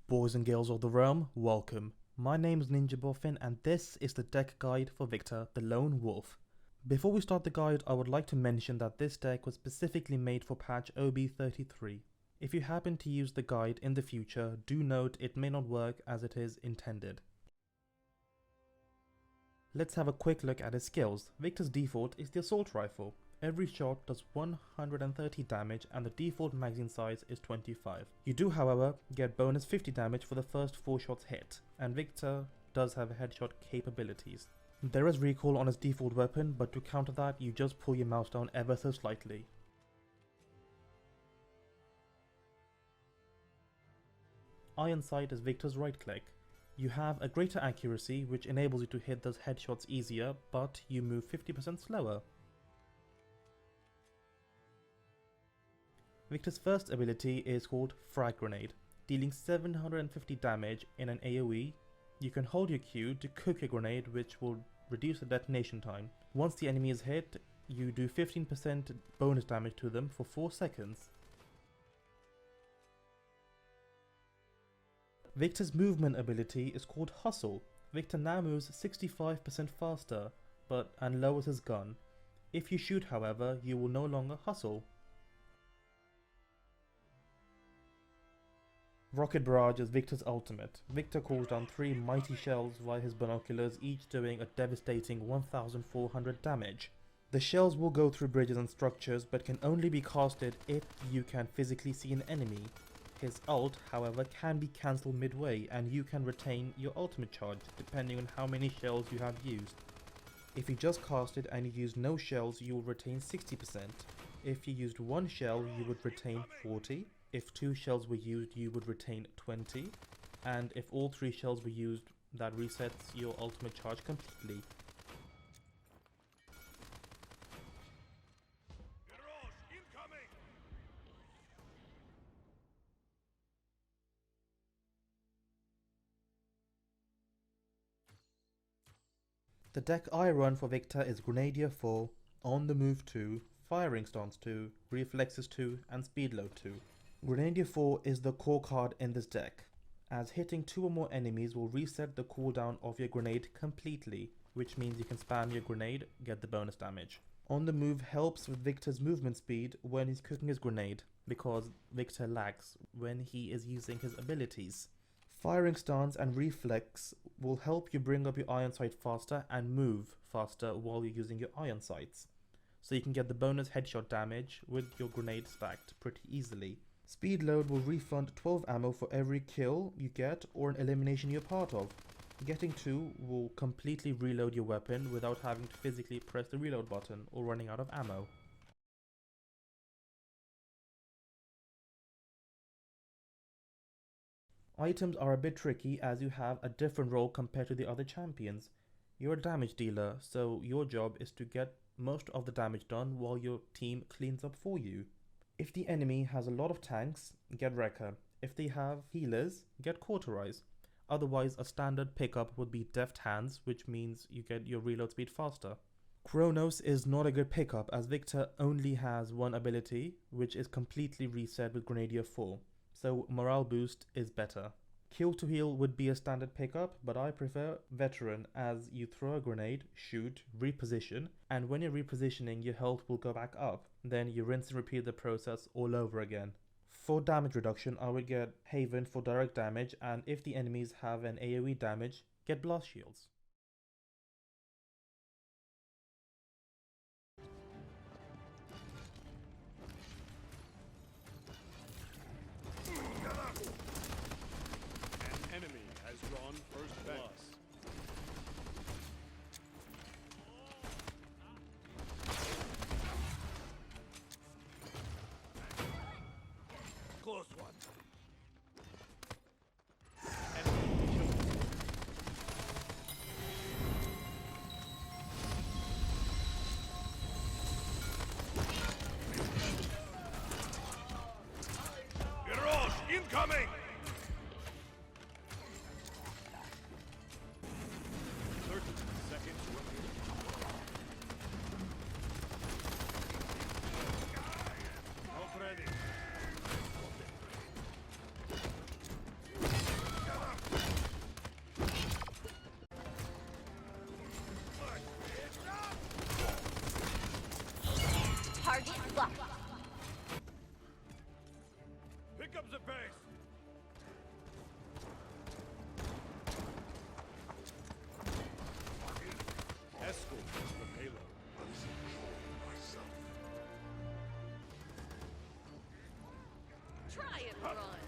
Boys and girls of the realm, welcome. My name is Ninja Boffin and this is the deck guide for Viktor the Lone Wolf. Before we start the guide, I would like to mention that this deck was specifically made for patch OB33. If you happen to use the guide in the future, do note it may not work as it is intended. Let's have a quick look at his skills. Viktor's default is the assault rifle. Every shot does 130 damage and the default magazine size is 25. You do, however, get bonus 50 damage for the first 4 shots hit, and Viktor does have headshot capabilities. There is recoil on his default weapon, but to counter that you just pull your mouse down ever so slightly. Iron Sight is Viktor's right click. You have a greater accuracy which enables you to hit those headshots easier, but you move 50% slower. Viktor's first ability is called Frag Grenade. Dealing 750 damage in an AoE, you can hold your Q to cook a grenade which will reduce the detonation time. Once the enemy is hit, you do 15% bonus damage to them for 4 seconds. Viktor's movement ability is called Hustle. Viktor now moves 65% faster and lowers his gun. If you shoot, however, you will no longer hustle. Rocket Barrage is Viktor's ultimate. Viktor calls down 3 mighty shells via his binoculars, each doing a devastating 1400 damage. The shells will go through bridges and structures but can only be casted if you can physically see an enemy. His ult, however, can be cancelled midway and you can retain your ultimate charge depending on how many shells you have used. If you just cast it and you use no shells, you will retain 60%. If you used 1 shell, you would retain 40. If 2 shells were used, you would retain 20, and if all 3 shells were used, that resets your ultimate charge completely. The deck I run for Viktor is Grenadier 4, On the Move 2, Firing Stance 2, Reflexes 2, and Speed Load 2. Grenadier 4 is the core card in this deck, as hitting 2 or more enemies will reset the cooldown of your grenade completely, which means you can spam your grenade, get the bonus damage. On the Move helps with Viktor's movement speed when he's cooking his grenade, because Viktor lags when he is using his abilities. Firing Stance and Reflex will help you bring up your iron sight faster and move faster while you're using your iron sights, so you can get the bonus headshot damage with your grenade stacked pretty easily. Speed Load will refund 12 ammo for every kill you get or an elimination you're part of. Getting 2 will completely reload your weapon without having to physically press the reload button or running out of ammo. Items are a bit tricky as you have a different role compared to the other champions. You're a damage dealer, so your job is to get most of the damage done while your team cleans up for you. If the enemy has a lot of tanks, get Wrecker. If they have healers, get Cauterize. Otherwise, a standard pickup would be Deft Hands, which means you get your reload speed faster. Kronos is not a good pickup as Viktor only has 1 ability, which is completely reset with Grenadier 4, so morale boost is better. Kill to Heal would be a standard pickup, but I prefer Veteran as you throw a grenade, shoot, reposition, and when you're repositioning your health will go back up. Then you rinse and repeat the process all over again. For damage reduction, I would get Haven for direct damage, and if the enemies have an AoE damage, get Blast Shields. Close one. Mirage incoming! 30 seconds remaining. Not ready. Try and run.